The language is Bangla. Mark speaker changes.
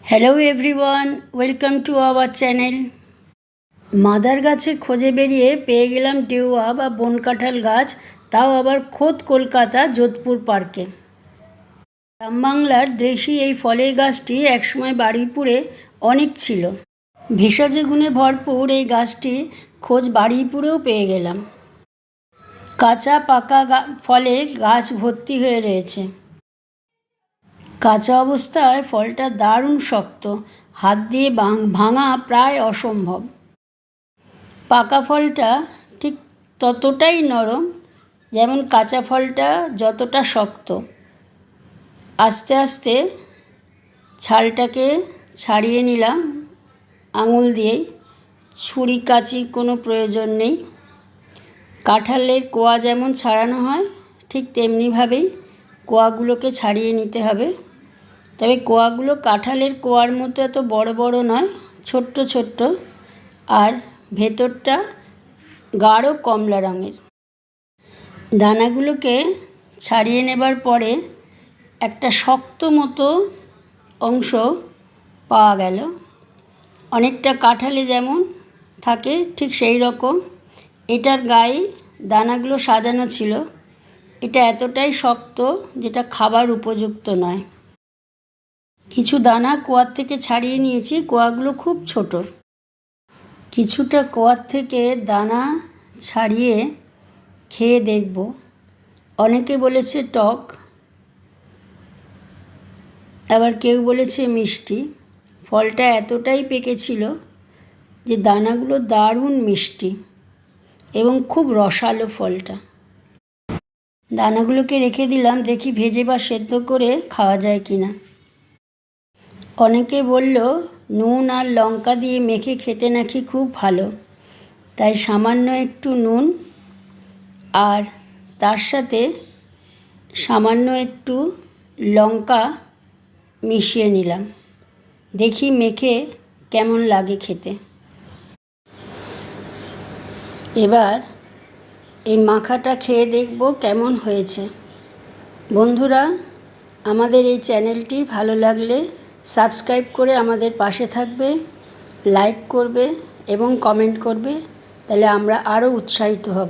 Speaker 1: Hello everyone, welcome to our channel. Mother গাছের খোঁজে বেরিয়ে পেয়ে গেলাম ডেউয়া বা বনকাঁঠাল গাছ, তাও আবার খোদ কলকাতা যোধপুর পার্কে। গ্রাম বাংলার দেশি এই ফলের গাছটি একসময় বারুইপুরে অনেক ছিল। ভেষজ গুণে ভরপুর এই গাছটি খোঁজ বারুইপুরেও পেয়ে গেলাম। কাঁচা পাকা ফলে গাছ ভর্তি হয়ে রয়েছে। কাঁচা অবস্থায় ফলটা দারুণ শক্ত, হাত দিয়ে ভাঙা প্রায় অসম্ভব। পাকা ফলটা ঠিক ততটাই নরম যেমন কাঁচা ফলটা যতটা শক্ত। আস্তে আস্তে ছালটাকে ছাড়িয়ে নিলাম আঙুল দিয়েই, ছুরি কাঁচির কোনো প্রয়োজন নেই। কাঁঠালের কোয়া যেমন ছাড়ানো হয় ঠিক তেমনিভাবেই কোয়াগুলোকে ছাড়িয়ে নিতে হবে। তবে কোয়াগুলো কাঁঠালের কোয়ার মতো এত বড় বড় নয়, ছোট্ট ছোট্ট, আর ভেতরটা গাঢ় কমলা রঙের। দানাগুলোকে ছাড়িয়ে নেবার পরে একটা শক্ত মতো অংশ পাওয়া গেল। অনেকটা কাঁঠালে যেমন থাকে ঠিক সেই রকম এটার গায়ে দানাগুলো সাজানো ছিল। এটা এতটাই শক্ত যেটা খাবার উপযুক্ত নয়। কিছু দানা কোয়ার থেকে ছাড়িয়ে নিয়েছি, কোয়াগুলো খুব ছোট। কিছুটা কোয়ার থেকে দানা ছাড়িয়ে খেয়ে দেখব। অনেকে বলেছে টক, আবার কেউ বলেছে মিষ্টি। ফলটা এতটাই পেকেছিল যে দানাগুলো দারুণ মিষ্টি এবং খুব রসালো ফলটা। দানাগুলোকে রেখে দিলাম, দেখি ভেজে বা সেদ্ধ করে খাওয়া যায় কিনা। অনেকে বলল নুন আর লঙ্কা দিয়ে মেখে খেতে নাকি খুব ভালো, তাই সামান্য একটু নুন আর তার সাথে সামান্য একটু লঙ্কা মিশিয়ে নিলাম, দেখি মেখে কেমন লাগে খেতে। এবার এই মাখাটা খেয়ে দেখব কেমন হয়েছে। বন্ধুরা, আমাদের এই চ্যানেলটি ভালো লাগলে সাবস্ক্রাইব করে আমাদের পাশে থাকবে, লাইক করবে এবং কমেন্ট করবে, তাহলে আমরা আরও উৎসাহিত হব।